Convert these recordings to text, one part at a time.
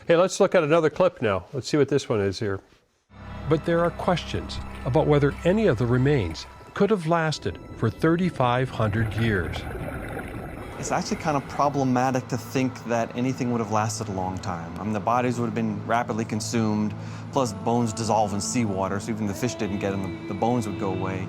Hey, let's look at another clip now. Let's see what this one is here. But there are questions about whether any of the remains could have lasted for 3,500 years. It's actually kind of problematic to think that anything would have lasted a long time. I mean, the bodies would have been rapidly consumed, plus bones dissolve in seawater, so even if the fish didn't get them, the bones would go away.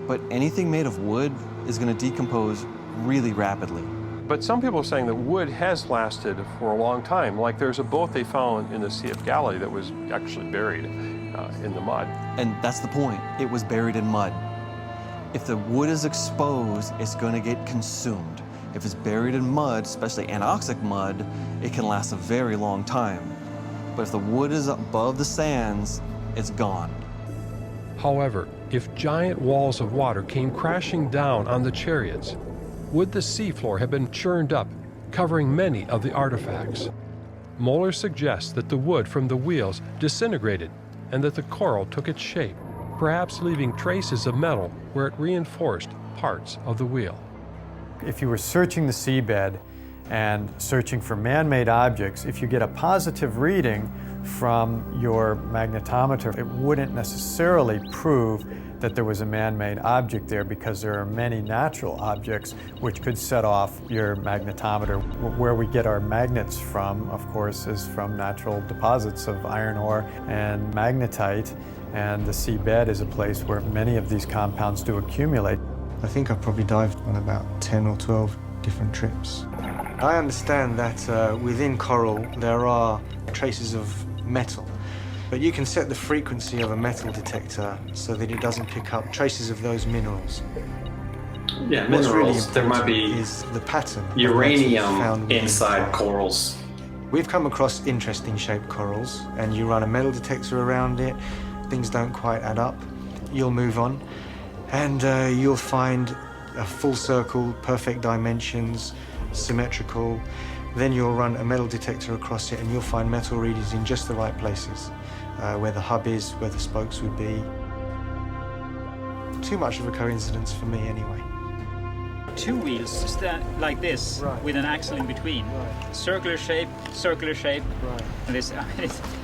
But anything made of wood is going to decompose really rapidly. But some people are saying that wood has lasted for a long time. Like there's a boat they found in the Sea of Galilee that was actually buried in the mud. And that's the point. It was buried in mud. If the wood is exposed, it's going to get consumed. If it's buried in mud, especially anoxic mud, it can last a very long time. But if the wood is above the sands, it's gone. However, if giant walls of water came crashing down on the chariots, would the seafloor have been churned up, covering many of the artifacts? Moeller suggests that the wood from the wheels disintegrated and that the coral took its shape, perhaps leaving traces of metal where it reinforced parts of the wheel. If you were searching the seabed and searching for man-made objects, if you get a positive reading from your magnetometer, it wouldn't necessarily prove that there was a man-made object there, because there are many natural objects which could set off your magnetometer. Where we get our magnets from, of course, is from natural deposits of iron ore and magnetite, and the seabed is a place where many of these compounds do accumulate. I think I probably dived on about 10 or 12 different trips. I understand that within coral there are traces of metal, but you can set the frequency of a metal detector so that it doesn't pick up traces of those minerals. Yeah, What's really minerals. There might be is the pattern uranium found inside corals. We've come across interesting shaped corals, and you run a metal detector around it, things don't quite add up, you'll move on, and you'll find a full circle, perfect dimensions, symmetrical. Then you'll run a metal detector across it and you'll find metal readings in just the right places, where the hub is, where the spokes would be. Too much of a coincidence for me anyway. Two wheels stand like this, right, with an axle in between. Right. Circular shape, Right. and this,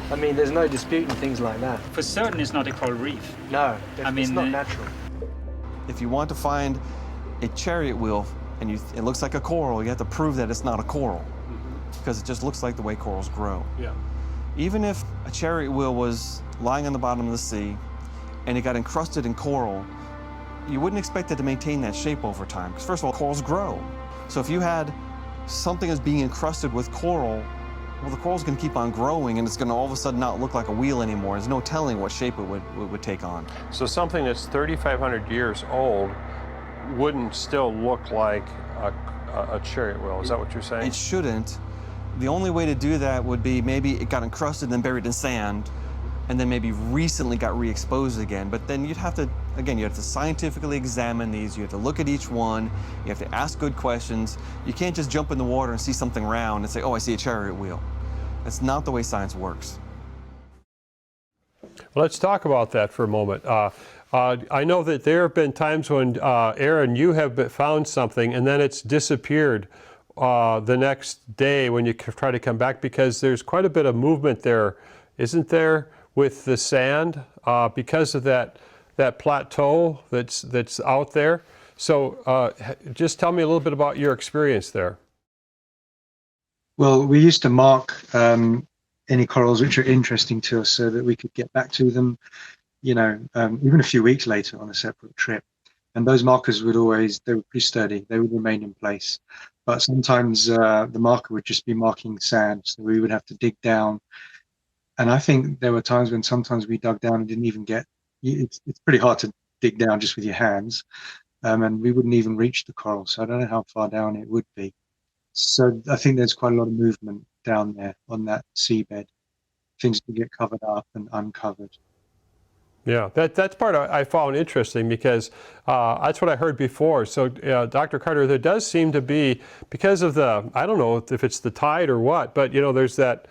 I mean, there's no disputing things like that. for certain it's not a coral reef. No, I mean, it's not natural. If you want to find a chariot wheel and it looks like a coral, you have to prove that it's not a coral, because it just looks like the way corals grow. Yeah. Even if a chariot wheel was lying on the bottom of the sea and it got encrusted in coral, you wouldn't expect it to maintain that shape over time, because first of all, corals grow. So if you had something that's being encrusted with coral, well, the coral's going to keep on growing and it's going to all of a sudden not look like a wheel anymore. There's no telling what shape it would take on. So something that's 3,500 years old wouldn't still look like a chariot wheel. Is that what you're saying? It shouldn't. The only way to do that would be maybe it got encrusted and then buried in sand, and then maybe recently got re-exposed again. But then you'd have to, again, you have to scientifically examine these. You have to look at each one. You have to ask good questions. You can't just jump in the water and see something round and say, oh, I see a chariot wheel. That's not the way science works. Well, let's talk about that for a moment. I know that there have been times when, Aaron, you have found something and then it's disappeared the next day when you try to come back, because there's quite a bit of movement there, isn't there, with the sand because of that plateau that's out there. So just tell me a little bit about your experience there. Well, we used to mark any corals which are interesting to us so that we could get back to them, even a few weeks later on a separate trip. And those markers they were pretty sturdy, they would remain in place. But sometimes the marker would just be marking sand, so we would have to dig down. And I think there were times when sometimes we dug down and didn't even it's pretty hard to dig down just with your hands, and we wouldn't even reach the coral. So I don't know how far down it would be. So I think there's quite a lot of movement down there on that seabed. Things to get covered up and uncovered. Yeah, that's part I found interesting, because that's what I heard before. So, Dr. Carter, there does seem to be, because of I don't know if it's the tide or what, but there's that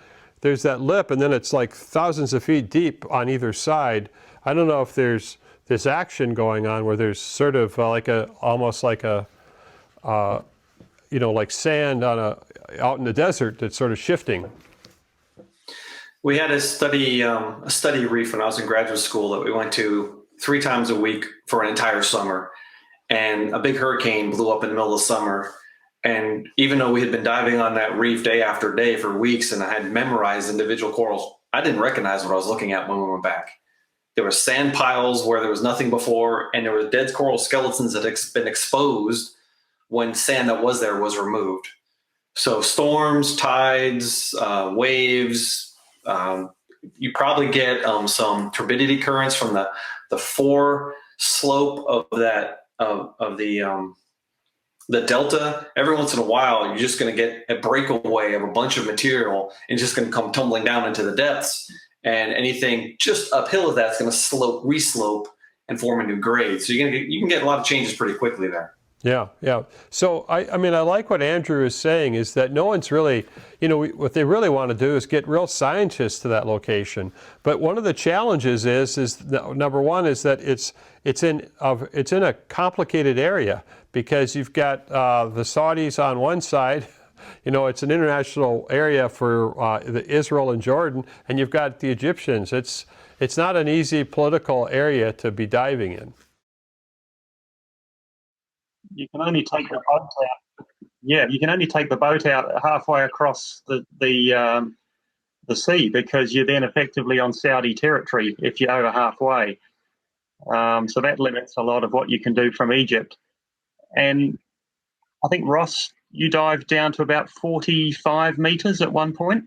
lip, and then it's like thousands of feet deep on either side. I don't know if there's this action going on where there's sort of almost like like sand out in the desert that's sort of shifting. We had a study reef when I was in graduate school that we went to 3 times a week for an entire summer. And a big hurricane blew up in the middle of the summer. And even though we had been diving on that reef day after day for weeks and I had memorized individual corals, I didn't recognize what I was looking at when we went back. There were sand piles where there was nothing before, and there were dead coral skeletons that had been exposed when sand that was there was removed. So storms, tides, waves, you probably get some turbidity currents from the fore slope of that of the delta. Every once in a while, you're just going to get a breakaway of a bunch of material and just going to come tumbling down into the depths. And anything just uphill of that is going to reslope and form a new grade. So you can get a lot of changes pretty quickly there. Yeah, yeah. So I mean, I like what Andrew is saying is that no one's really, what they really want to do is get real scientists to that location. But one of the challenges is number one is that it's in a complicated area because you've got the Saudis on one side. It's an international area for Israel and Jordan, and you've got the Egyptians. It's not an easy political area to be diving in. You can only take the boat out. Yeah, you can only take the boat out halfway across the sea because you're then effectively on Saudi territory if you're over halfway. So that limits a lot of what you can do from Egypt. And I think, Ross, you dived down to about 45 meters at one point,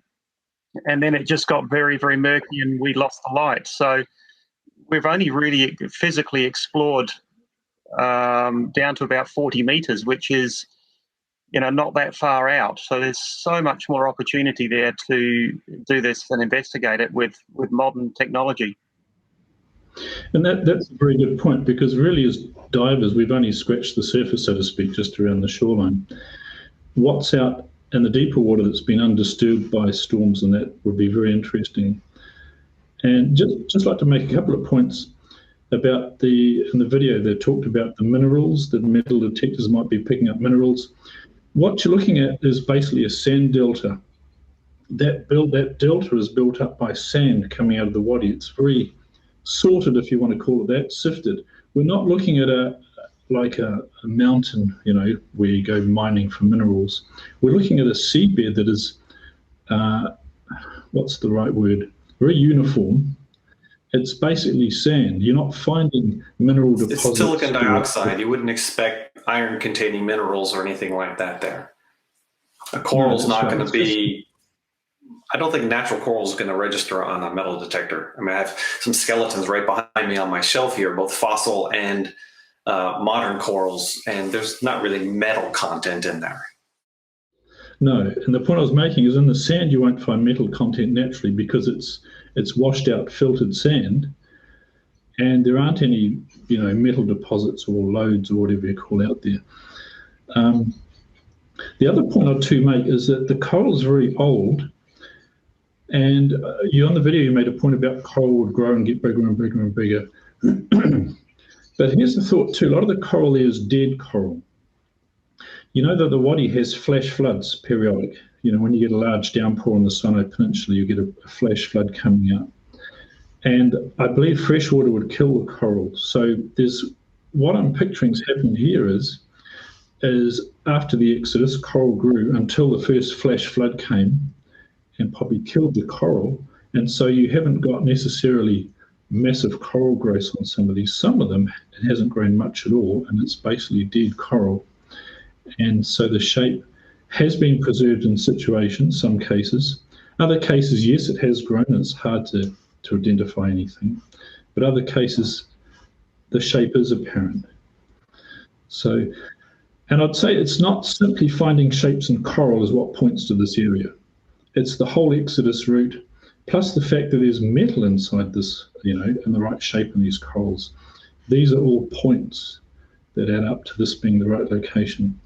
and then it just got very, very murky and we lost the light. So we've only really physically explored down to about 40 meters, which is, not that far out. So there's so much more opportunity there to do this and investigate it with modern technology. And that's a very good point, because really as divers, we've only scratched the surface, so to speak, just around the shoreline. What's out in the deeper water that's been undisturbed by storms and that would be very interesting. And just like to make a couple of points about in the video, they talked about the minerals, that metal detectors might be picking up minerals. What you're looking at is basically a sand delta. That delta is built up by sand coming out of the wadi. It's very sorted, if you want to call it that, sifted. We're not looking at a mountain, where you go mining for minerals. We're looking at a seabed that is, what's the right word? Very uniform. It's basically sand. You're not finding mineral deposits. It's silicon dioxide. You wouldn't expect iron-containing minerals or anything like that there. A coral's not going to be... I don't think natural coral is going to register on a metal detector. I mean, I have some skeletons right behind me on my shelf here, both fossil and modern corals, and there's not really metal content in there. No, and the point I was making is in the sand you won't find metal content naturally because it's washed out filtered sand, and there aren't any metal deposits or lodes or whatever you call out there. The other point I'd to make is that the coral is very old, and you on the video you made a point about coral would grow and get bigger and bigger and bigger. But here's the thought too, a lot of the coral there is dead coral. You know that the wadi has flash floods periodic. When you get a large downpour on the Sinai Peninsula, you get a flash flood coming out. And I believe fresh water would kill the coral. So what I'm picturing has happened here is after the Exodus, coral grew until the first flash flood came and probably killed the coral. And so you haven't got necessarily massive coral growth on some of these. Some of them, it hasn't grown much at all, and it's basically dead coral. And so the shape has been preserved in situations, some cases. Other cases, yes, it has grown. It's hard to identify anything. But other cases, the shape is apparent. So, and I'd say it's not simply finding shapes in coral is what points to this area. It's the whole Exodus route, plus the fact that there's metal inside this, in the right shape in these corals. These are all points that add up to this being the right location.